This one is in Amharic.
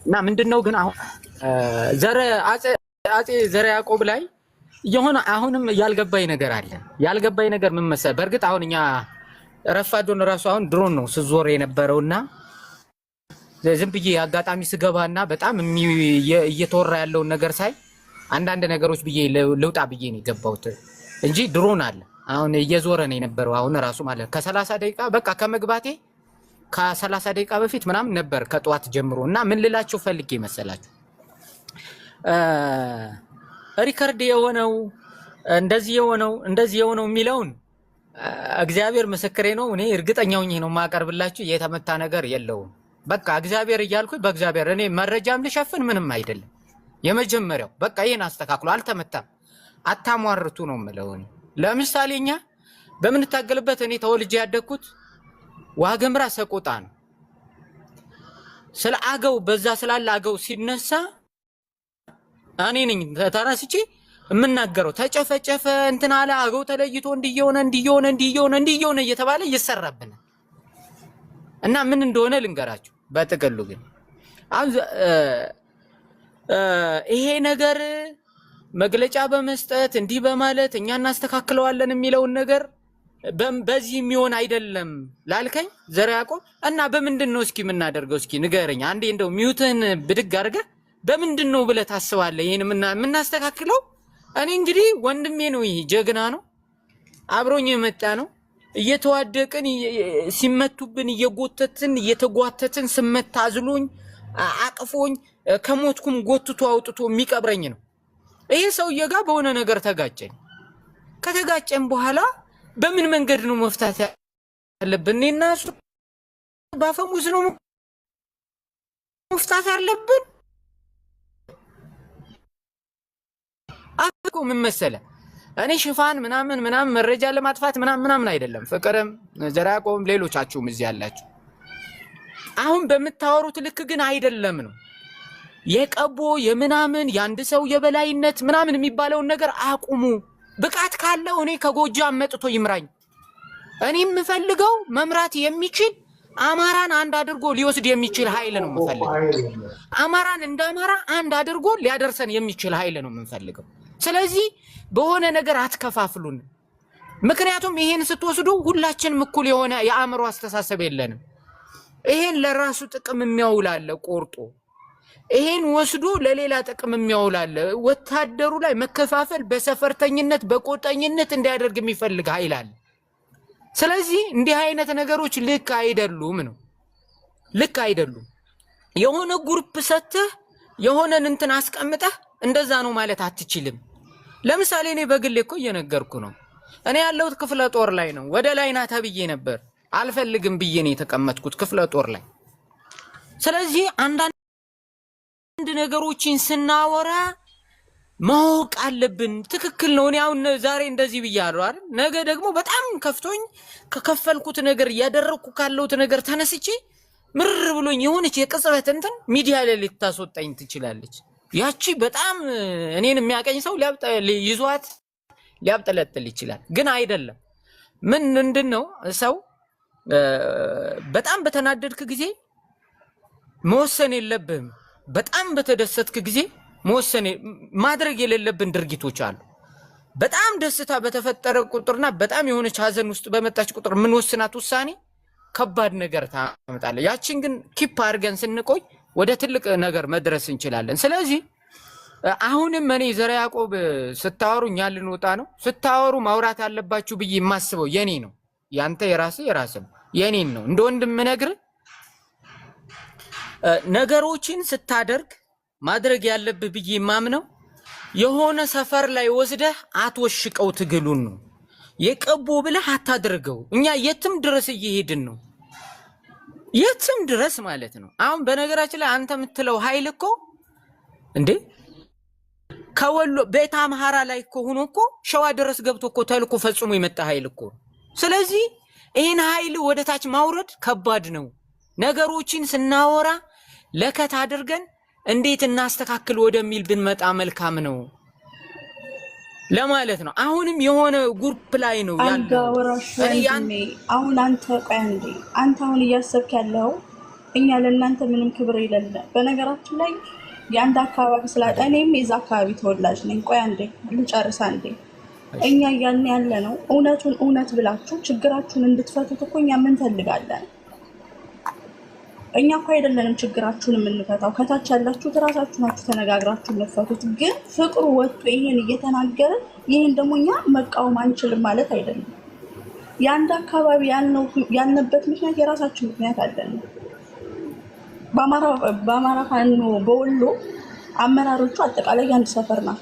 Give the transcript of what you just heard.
እና ምንድነው ግን አሁን ዘረ አጼ ዘረ ያዕቆብ ላይ የሆነ አሁንም ያልገባኝ ነገር አለ። ያልገባኝ ነገር ምን መሰለህ? በእርግጥ አሁን እኛ ረፋዶን ራሱ አሁን ድሮን ነው ስዞር የነበረውና ዝም ብዬ አጋጣሚ ስገባና በጣም እየተወራ ያለውን ነገር ሳይ አንዳንድ ነገሮች ብዬ ልውጣ ብዬ ነው የገባሁት እንጂ ድሮን አለ አሁን እየዞረ ነው የነበረው። አሁን ራሱ ማለት ከ30 ደቂቃ በቃ ከመግባቴ ከ30 ደቂቃ በፊት ምናምን ነበር ከጧት ጀምሮ። እና ምን ልላችሁ ፈልጌ መሰላችሁ ሪከርድ የሆነው እንደዚህ የሆነው የሚለውን እግዚአብሔር ምስክሬ ነው። እኔ እርግጠኛ ሆኜ ነው ማቀርብላችሁ። የተመታ ነገር የለውም። በቃ እግዚአብሔር እያልኩኝ በእግዚአብሔር እኔ መረጃም ልሸፍን ምንም አይደለም። የመጀመሪያው በቃ ይሄን አስተካክሎ አልተመታም። አታሟርቱ ነው የምለው። ለምሳሌ እኛ በምንታገልበት እኔ ተወልጄ ያደግኩት ዋግምራ ሰቆጣ ነው። ስለ አገው በዛ ስላለ አገው ሲነሳ እኔ ነኝ ተራስቼ የምናገረው። ተጨፈጨፈ እንትን አለ አገው ተለይቶ እንዲየሆነ እየተባለ እየሰራብናል። እና ምን እንደሆነ ልንገራችሁ በጥቅሉ ግን አሁን ይሄ ነገር መግለጫ በመስጠት እንዲህ በማለት እኛ እናስተካክለዋለን የሚለውን ነገር በዚህ የሚሆን አይደለም ላልከኝ ዘረ ያዕቆብ እና በምንድን ነው እስኪ የምናደርገው? እስኪ ንገረኝ አንዴ። እንደው ሚውትህን ብድግ አድርገህ በምንድን ነው ብለህ ታስባለህ ይሄን የምናስተካክለው? እኔ እንግዲህ ወንድሜ ነው፣ ይሄ ጀግና ነው፣ አብሮኝ የመጣ ነው። እየተዋደቅን ሲመቱብን እየተጓተትን ስመታ አዝሎኝ አቅፎኝ ከሞትኩም ጎትቶ አውጥቶ የሚቀብረኝ ነው። ይሄ ሰውዬ ጋር በሆነ ነገር ተጋጨን። ከተጋጨን በኋላ በምን መንገድ ነው መፍታት ያለብን? እኔና እሱ ባፈሙዝ ነው መፍታት ያለብን። አፍቆ ምን መሰለህ እኔ ሽፋን ምናምን መረጃ ለማጥፋት ምናምን አይደለም። ፍቅርም ዘረ ያዕቆብም ሌሎቻችሁም እዚህ ያላችሁ አሁን በምታወሩት ልክ ግን አይደለም ነው የቀቦ የምናምን የአንድ ሰው የበላይነት ምናምን የሚባለውን ነገር አቁሙ። ብቃት ካለው እኔ ከጎጃም መጥቶ ይምራኝ። እኔ የምፈልገው መምራት የሚችል አማራን አንድ አድርጎ ሊወስድ የሚችል ኃይል ነው የምፈልገው። አማራን እንደ አማራ አንድ አድርጎ ሊያደርሰን የሚችል ኃይል ነው የምንፈልገው። ስለዚህ በሆነ ነገር አትከፋፍሉን። ምክንያቱም ይሄን ስትወስዱ ሁላችንም እኩል የሆነ የአእምሮ አስተሳሰብ የለንም። ይሄን ለራሱ ጥቅም የሚያውላለ ቆርጦ ይሄን ወስዶ ለሌላ ጥቅም የሚያውላለ ወታደሩ ላይ መከፋፈል በሰፈርተኝነት በቆጠኝነት እንዲያደርግ የሚፈልግ ኃይል አለ። ስለዚህ እንዲህ አይነት ነገሮች ልክ አይደሉም ነው ልክ አይደሉም። የሆነ ግሩፕ ሰተህ የሆነን እንትን አስቀምጠህ እንደዛ ነው ማለት አትችልም። ለምሳሌ እኔ በግሌ እኮ እየነገርኩ ነው። እኔ ያለሁት ክፍለ ጦር ላይ ነው። ወደ ላይና ተብዬ ነበር አልፈልግም ብዬ ነው የተቀመጥኩት ክፍለ ጦር ላይ። ስለዚህ አንዳንድ ነገሮችን ስናወራ ማወቅ አለብን። ትክክል ነው። እኔ አሁን ዛሬ እንደዚህ ብያለሁ አይደል? ነገ ደግሞ በጣም ከፍቶኝ ከከፈልኩት ነገር ያደረኩ ካለውት ነገር ተነስቼ ምር ብሎኝ የሆነች የቅጽበት እንትን ሚዲያ ላይ ልታስወጣኝ ትችላለች። ያቺ በጣም እኔን የሚያቀኝ ሰው ይዟት ሊያብጠለጥል ይችላል። ግን አይደለም። ምንድነው ሰው በጣም በተናደድክ ጊዜ መወሰን የለብህም። በጣም በተደሰትክ ጊዜ መወሰን ማድረግ የሌለብን ድርጊቶች አሉ። በጣም ደስታ በተፈጠረ ቁጥርና በጣም የሆነች ሀዘን ውስጥ በመጣች ቁጥር ምን ወስናት ውሳኔ ከባድ ነገር ታመጣለች። ያቺን ግን ኪፕ አድርገን ስንቆይ ወደ ትልቅ ነገር መድረስ እንችላለን። ስለዚህ አሁንም እኔ ዘረ ያዕቆብ ስታወሩ እኛ ልንወጣ ነው። ስታወሩ ማውራት አለባችሁ ብዬ የማስበው የኔ ነው። ያንተ የራስህ ነው። የኔን ነው እንደ ወንድም ነግርህ ነገሮችን ስታደርግ ማድረግ ያለብህ ብዬ የማምነው የሆነ ሰፈር ላይ ወስደህ አትወሽቀው ትግሉን ነው። የቀቦ ብለህ አታድርገው። እኛ የትም ድረስ እየሄድን ነው። የትም ድረስ ማለት ነው። አሁን በነገራችን ላይ አንተ የምትለው ኃይል እኮ እንዴ ከወሎ ቤተ አምሃራ ላይ እኮ ሆኖ እኮ ሸዋ ድረስ ገብቶ እኮ ተልኮ ፈጽሞ የመጣ ኃይል እኮ። ስለዚህ ይሄን ኃይል ወደ ታች ማውረድ ከባድ ነው። ነገሮችን ስናወራ ለከት አድርገን እንዴት እናስተካክል ወደሚል ብንመጣ መልካም ነው ለማለት ነው። አሁንም የሆነ ግሩፕ ላይ ነው ያለው። አሁን አንተ ቆይ አንዴ፣ አንተ አሁን እያሰብክ ያለው እኛ ለእናንተ ምንም ክብር የሌለ። በነገራችን ላይ የአንድ አካባቢ ስላጣ እኔም የዛ አካባቢ ተወላጅ ነኝ። ቆይ አንዴ ልጨርስ አንዴ። እኛ እያልን ያለ ነው እውነቱን እውነት ብላችሁ ችግራችሁን እንድትፈቱት እኮ እኛ ምን ፈልጋለን? እኛ እኮ አይደለንም ችግራችሁን የምንፈታው፣ ከታች ያላችሁት እራሳችሁ ናችሁ ተነጋግራችሁ የምትፈቱት። ግን ፍቅሩ ወጥቶ ይሄን እየተናገረ ይሄን ደግሞ እኛ መቃወም አንችልም ማለት አይደለም። የአንድ አካባቢ ያልነበት ምክንያት የራሳችን ምክንያት አለን። በአማራ ፋኖ በወሎ አመራሮቹ አጠቃላይ የአንድ ሰፈር ናቸው።